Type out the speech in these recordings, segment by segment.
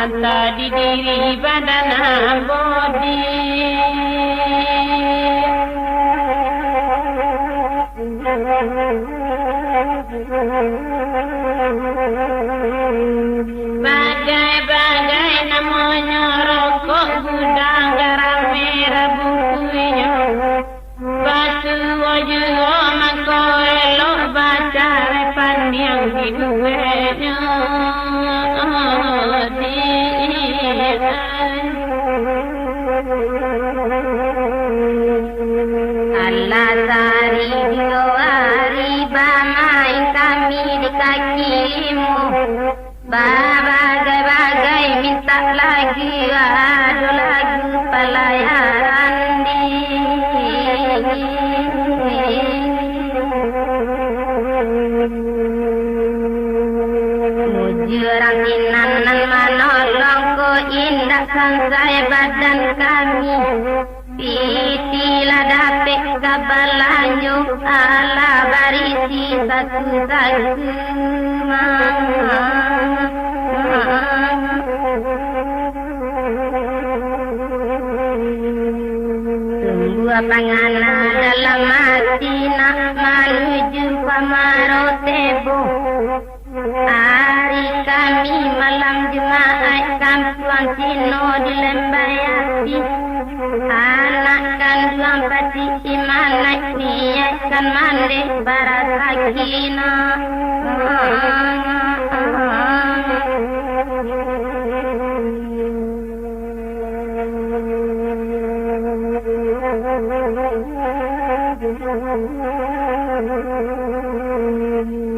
harta di diri badan bodi. Bagai-bagai namanya rokok gudang garam merah bukunya. Batu wajah maka elok baca repan yang hidupnya. Allah sari diwari bamai kami di kakimu. Bagai-bagai minta lagi adu lagu pelayaran di mujurang inanan manolong ko indah sansai badan kami. Pitilah dapet kabalanyo ala barisi satu-satu Semua pangana dalam hati nak menuju Pamarotebo. Hari kami malam Jumat kampung Cino di Lembayati. Anak kandung pati iman naik niatkan mandi barakakina.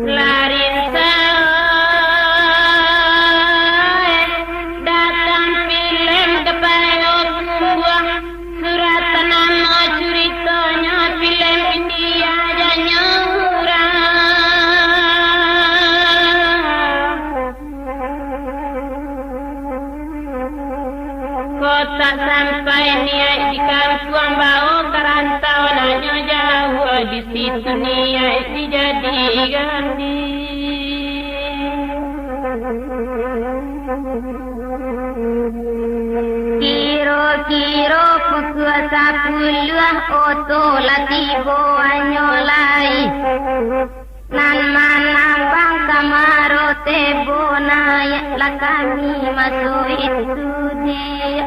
Lari datang film kepada buah surat nama ceritanya film India janya kota sampai niat di kampung bau kerantau nanya jauh di situ niat dijadi ganti. Kiro-kiro pukul 10 oto latibo anyolai. Nan mana bang Pamarotebo naik lah kami masuk itu dia.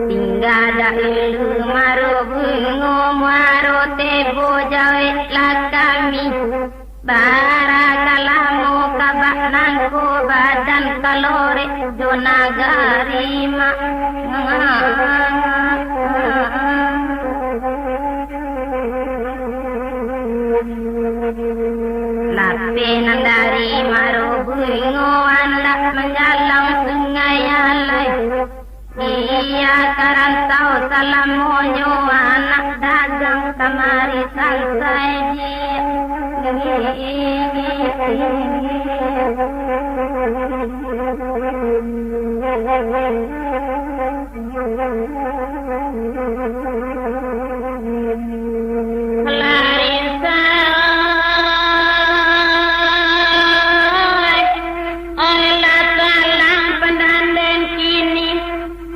Tinggal dahulu marubungo Marotebo jauh lah kami. Barakalamu kabak nangko badan kalorek zona garima. Lapinan dari marubungo anak menjalang sungai alai. Ia karantau salam monyo anak dagang kamari sansai dia.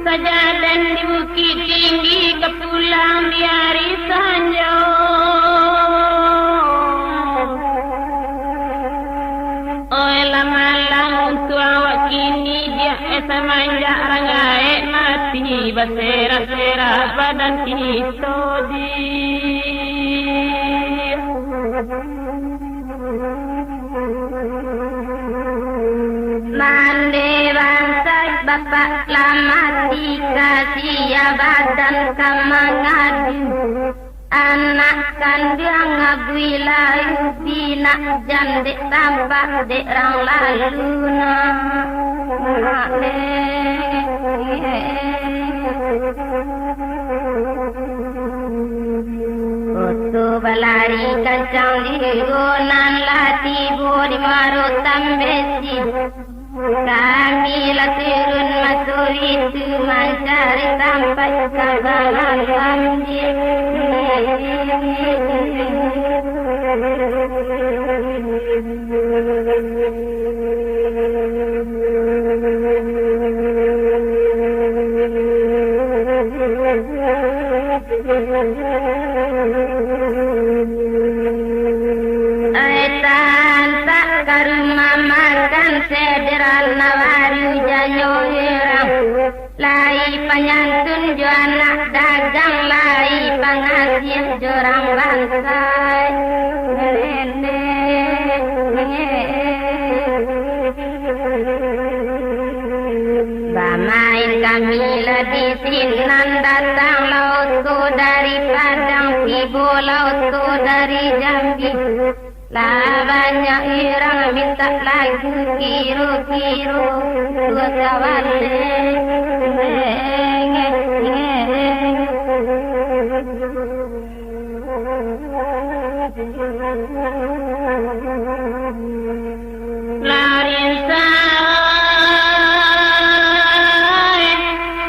Sajadan di bukit tinggi kepulang di hari Sanjo. Oi lamalang untuk awak kini dia semanjak rangai mati berserah-serah badan kita di. Mande bangsa bapak lama dikasih badan kamangadu. Anak kandung abila bina jandek tampak dek rang lalu na. Foto balari kancang digonan lati bodi marut tambesi. Kami lah turun masuk itu mencari sampai ke dalam Lai penyantun jo anak dagang, lai pengajian jo orang bangsai. Bamain kami di sinan, datang lautku dari Padang, tibu lautku dari Jambi. Lah banyak orang minta lagu kiru-kiru dua kawan. Larin say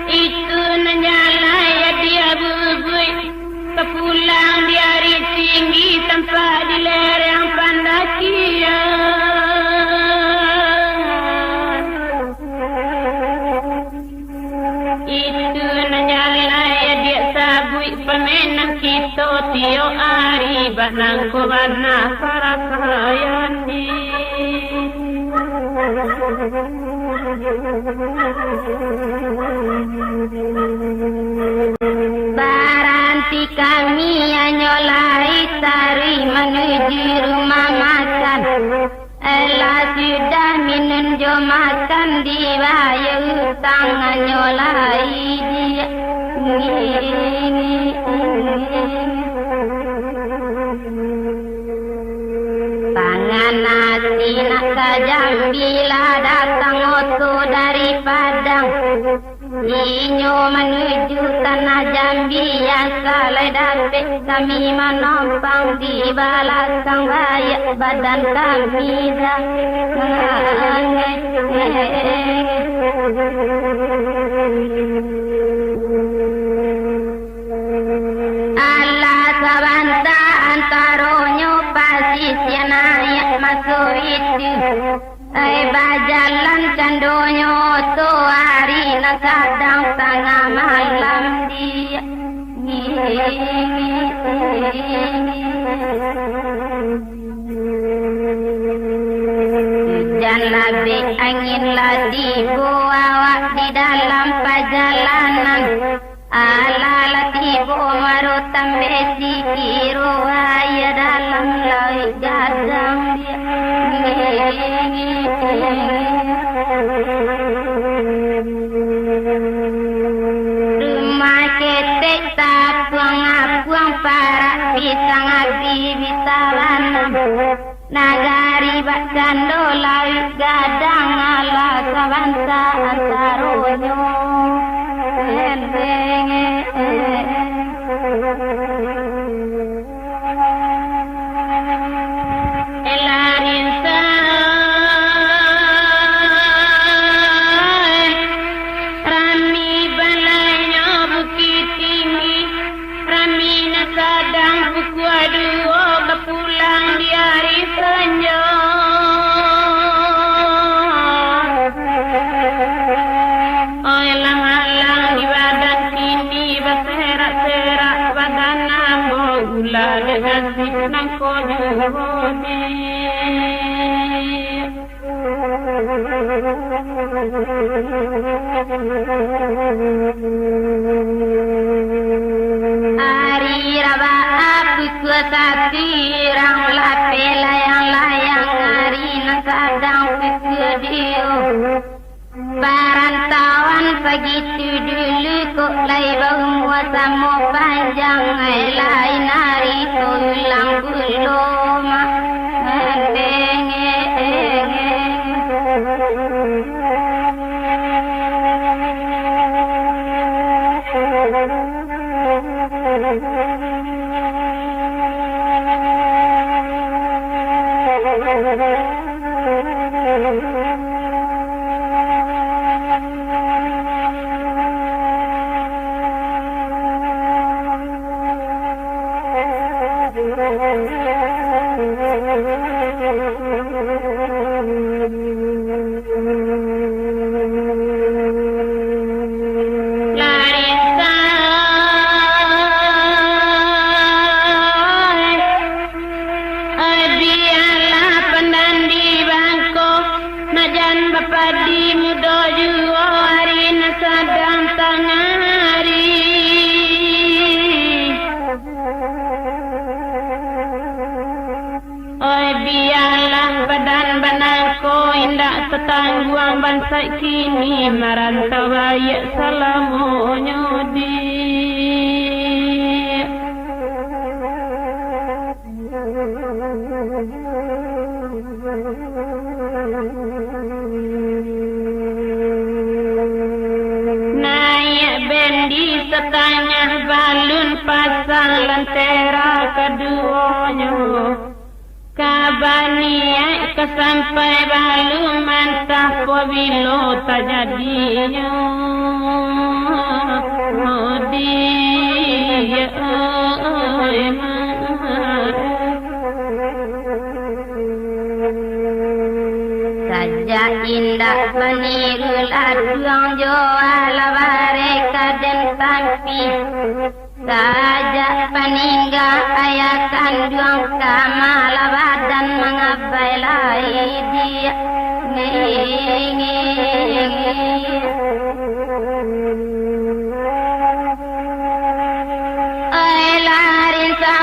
itu nyalai dia bubui, kepulang di hari tinggi tanpa di lereng Pandakian. Itu nyalai dia sabui pemenang kita tio ari banang kubana para kayani. Baranti kami nyolai tari menuju rumah makan. Elah sudah minum jo makan, dibayar tangan nyolai dia. Pangan nasi nak ke Jambi, lah datang oto dari Padang. Inyo menuju tanah Jambi, asal dapat kami menumpang di belakang bayak badan kami dah. Allah sabanta antaronyo pasti sianaya masuk itu. Bajalan candonyo tu hari nak kadang tengah malam dia. Hujan labik angin ladi bawa di dalam perjalanan. Ala latibu marutam besi kiro ayah dalam laut gadang dia. Rumah ketek tapuang-apuang para pisang api bisalan. Nagari bakando laut gadang ala kawansa antaronyo. Elarin say rami balainya bukit tinggi, rami nakadang buku aduo kepulang di hari senja. Oh elang-elang di badan sini berserak-serak badan namo gula dengan sinang konyoloni. Hari raba aku kuasati rang lape layang-layang, hari nakadang kukudio. Perantauan segitu dulu kok lai bau muasa mau panjang, lain hari tulang belum. tangguang bangsa kini merantau bayak salamunya di naik bendi setengah balun pasang lentera keduanya kabaniai kesampai balu mantah pobilo tak jadinya dia saja indah meniru laduang jual bareka dan tampi saja peninggal ayah kandung kamal badan mengabai lai dia ay larin say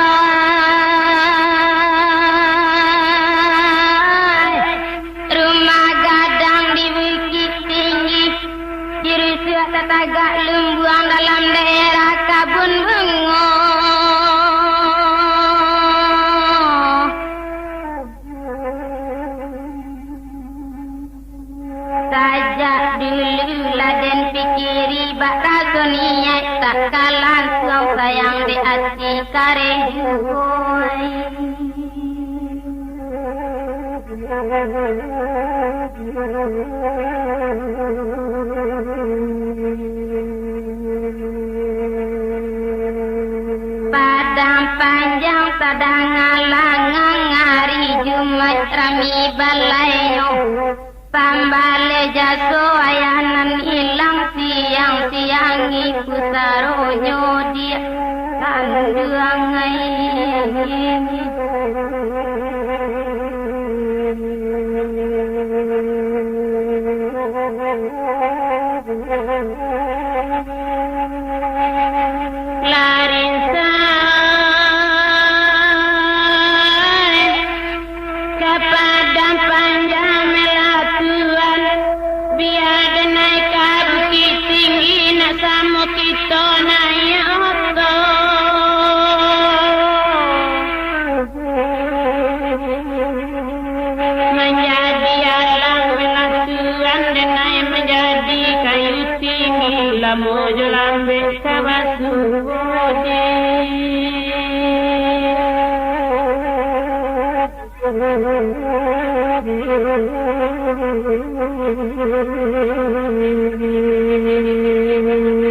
rumah gadang di bukit tinggi juru suat tagak lumbuang dalam daerah kabun bungo sajak dulu laden pikiri bak rasoninya tak kalah suang sayang di hati kareh juhoi padang panjang sadang alangang hari Jumat rami balayo pambale jaso ayanan hilang siang-siangi pusaronyo dia kanduang larin say kepadang panjang melatuan biar naik ke bukit tinggi nak sama kita naik oto menjadi alang melatuan dan naik menjadi kayu tinggi lamu jelambe kabasu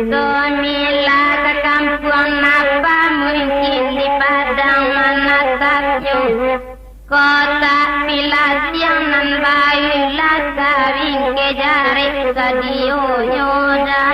Suamilah ke kampung apa mungkin di padang menatapnya kota pilas yang nan bayulah kawin ke jari sadio nyoda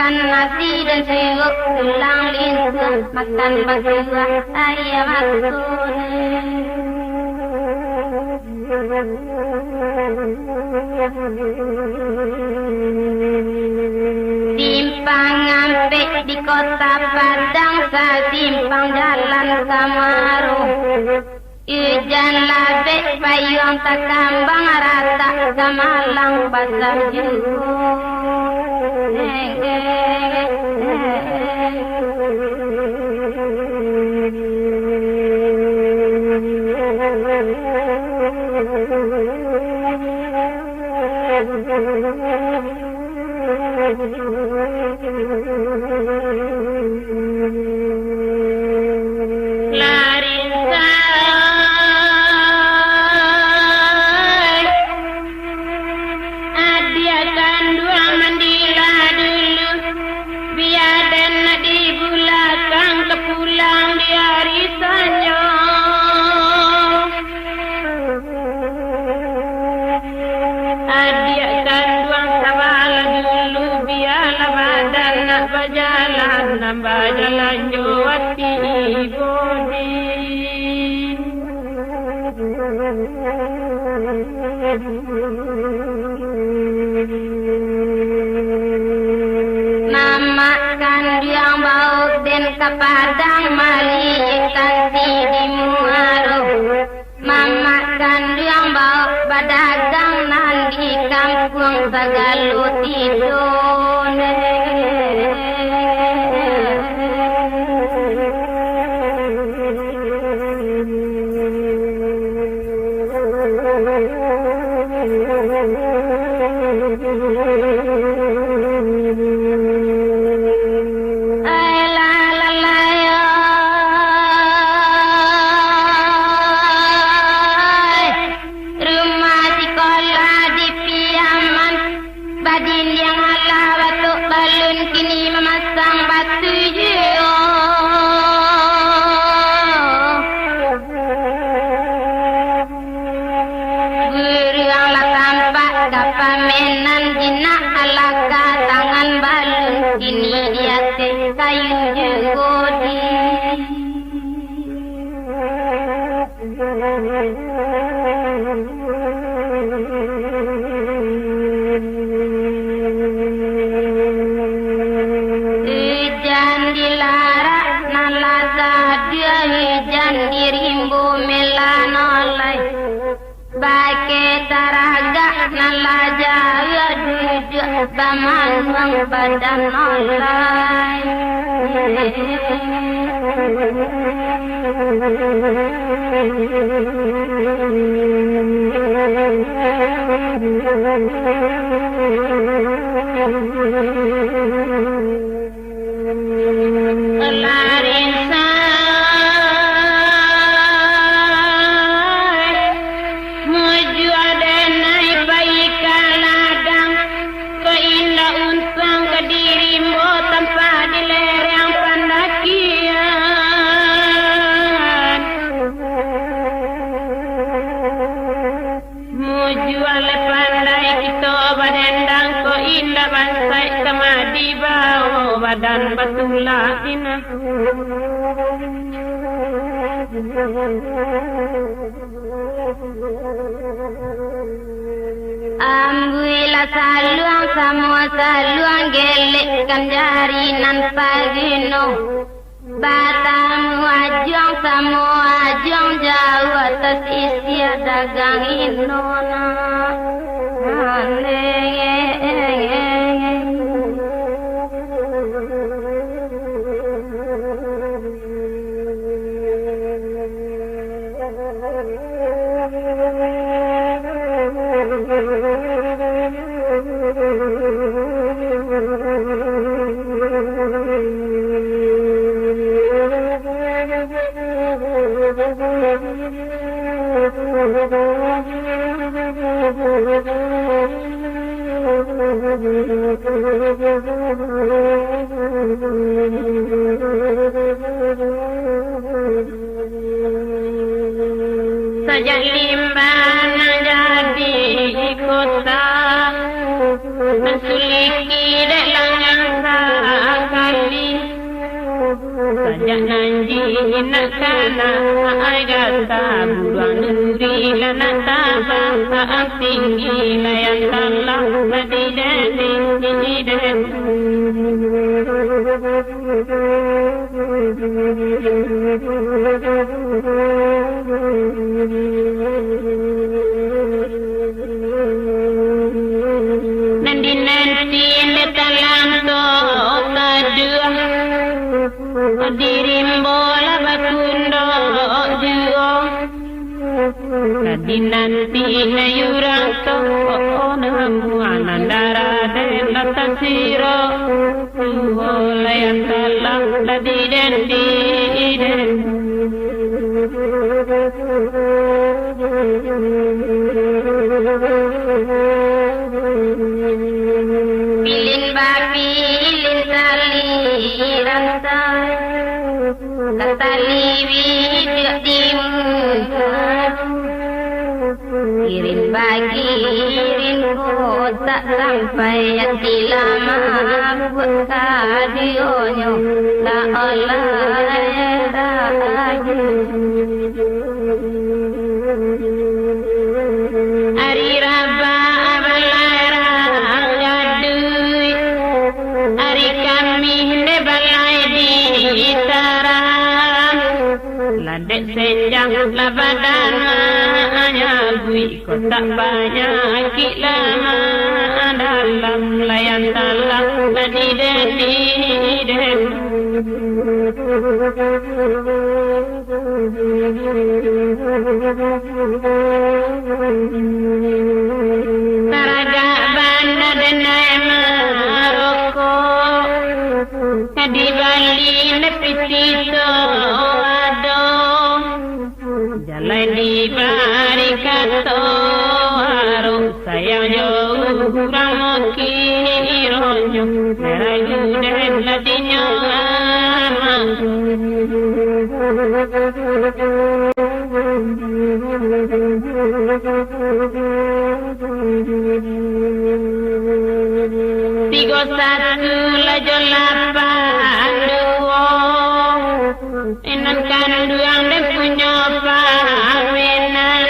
nasi dan sirup tulang lintu makan berdua ayam aku simpang ampek di kota Padang simpang jalan Kamaru hujan labek payung tak kambang rata kamalang basah juga Adia kan dua mandila nambah jalan jawati bodi namakan yang bau dan kepadang mali kanti di muaruh mamakan yang bau badagang nandi kampung Tagaluti done Bamang badan olai badan batulah ina ambuila saluang semua saluang gelek kanjari nan pagino batam wajong semua wajong jauh atas isi dagang inona Sejak limbah jadi kota mensuliki dalam kali sejak nanti nak kana agata buang nuri lana tabah tinggi layan salah madidani didan nanti dalam doa dua dirimbola bakundo dua tadi nanti nayurang to namu anandara den latasiro layan salah ladi den diden pilin babi pilin tali rantai tali widi timu Kirin bagirin ko tak sampai hati lama buat kadionyo tak oleh lagi. Hari Raba balara gadui, hari kami ne balai di tarang, ladek senjang labadan nyagui kotak banyak lama dalam layan talang tadi deni taraga banda denai Maroko di Bali lepiti to ado jalan di barikato harum sayang jauh kurang mokironyo merayu dan ladinya tiga satu lajo lapan dua inan kanduang dan punya pawenan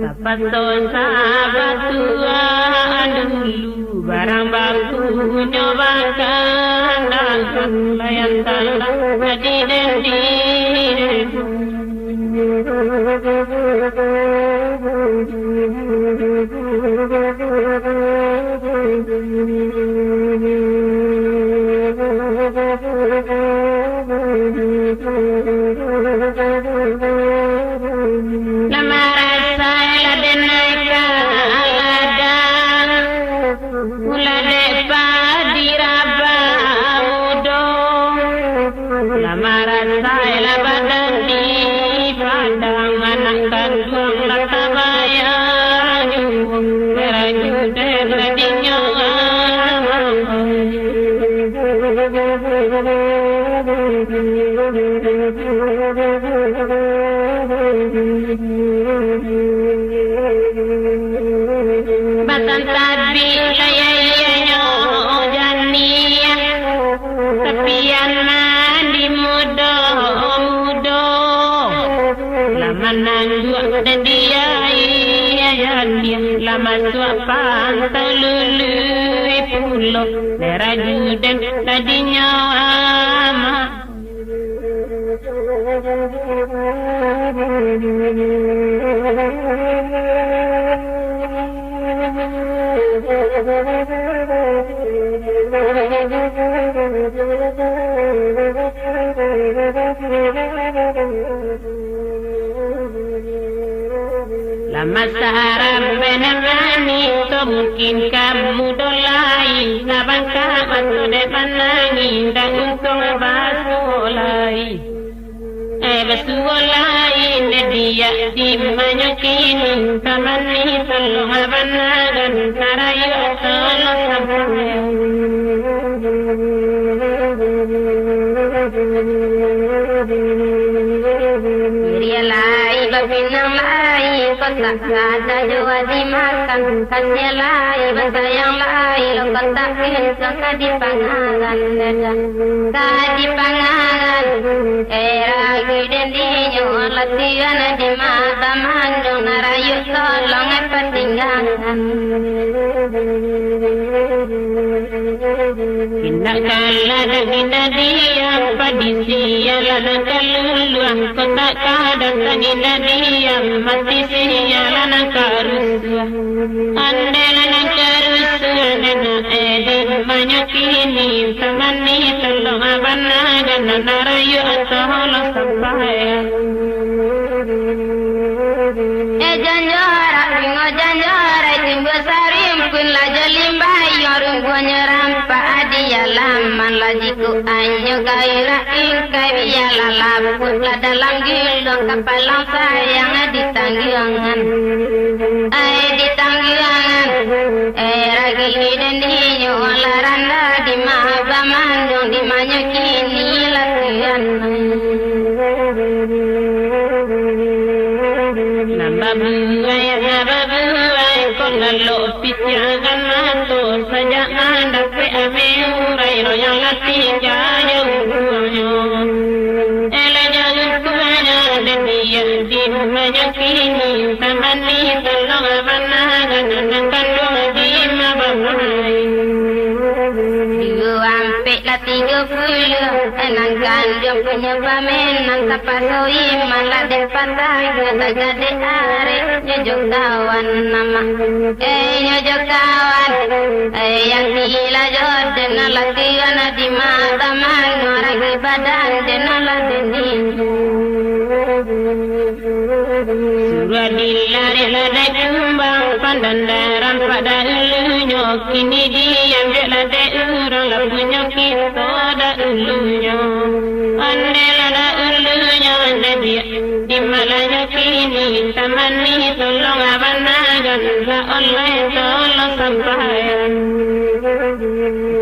dapat ton sahabat tua dulu barang baku nyobakan dan layan talang jadi dendi batan tadi layanya jania tepian mandi muda lama nanggu dan dia lama suapan telulu pulau deraju dan tadinya ama lama sarap benangani to mungkin kamu dolai sabang kamat depan angin dan untung basulai basulai dia di manyakin kamani selalu habanagan tarayu solo sampai Rialai babinang lai kotak ada jua dimakan kasih lai basayang lai kotak bisa kadi pangalan kadi pangalan era giden dinyo latihan di mata mandung narayu tolong petinggalan Indah kala dan indah dia padi sialan kaluluan kotak kadang dan indah dia mati sialan karusua andelan karusua nena edin manyakini tamani tolong abanagan narayu tolong sampai janjara bingo janjara timbu sarim kun la jalimba yorung gonyeram pa adia laman lajiku anyo gaira ingkai biala laput la dalam gilong kapalang sayang ditanggiangan ditanggiangan ragili dan dinyo laranda di mahaba mandong di manyakini latihan Nambah bunga nangkan dia punya pamen nang tapasoi malah de patah kata gade are nyojok kawan nama nyojok kawan yang gila jodoh nalaki ana di mata man orang badan denala deni Suradilare lada kembang pandandaran pada ulunya kini diam lada urang la punya kita da ulunya ande lada ulunya ande dia di malanya kini tamani tolong abanagan la oleh tolong sampaian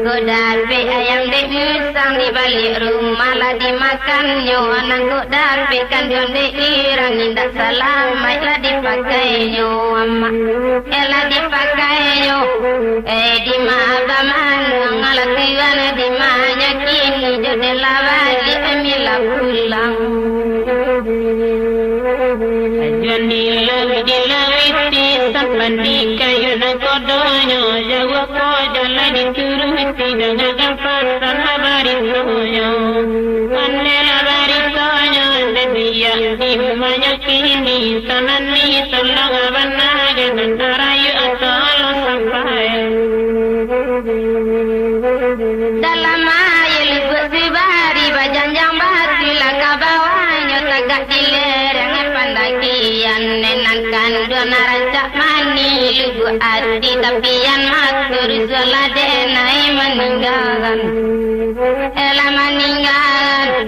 Godape ayam dek musang di balik rumah lah dimakan nyoanang godape kan jonde irang indah salamai lah dipakai nyo amma lah dipakai nyo di maba manang ala tiwana di manya kini jode lawali emila pulang Jani lawi dilawiti sampandi kayu na kodonyo jawa ko jala dituruti dengan pasan habari sonyo ane habari sonyo dia dimanya kini sanani tolong abanaga narayu atolo sampai dalam ayat bersibari bajanjang batu lah kabawanya tagak dilerang pandakian nenangkan dua narancak mani lugu adi tapian matur soladenai meninggalkan elah meninggalkan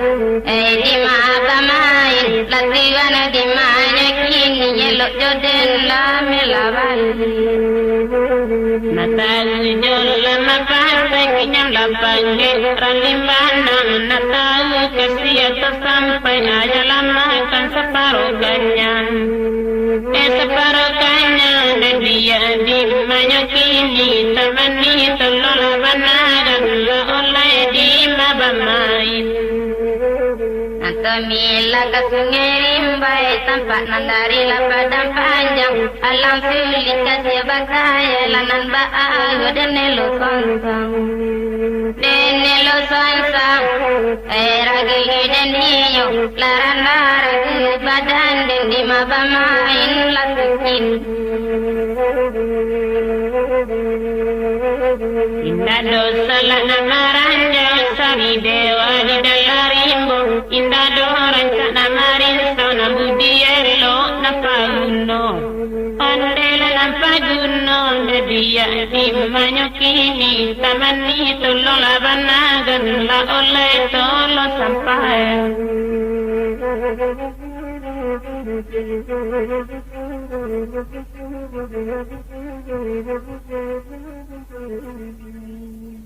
di maapa main latiwana di mana kini elok joden lah melawali Natal jolam apa kenyang lapang ralimbana Natal kesia sampai aja lama kan separuh kenyang separuh kenyang dan dia di mana kini temani tolong banagan oleh di mabamain Mila ke sungai rimbai tampak nandari lah padang panjang alam sulit kasih bakaya lanan ba'agu denelo songsang ragi deniyo laran ragi badan den di mabamain lasukin Indah dosa lana maranja sari dewa di dalarimbo Indah doran sana marin sana budiyerlo napaguno Andela napaguno dia di manyokini tamani tolong labanagan la oleh tolong sampai Thank you.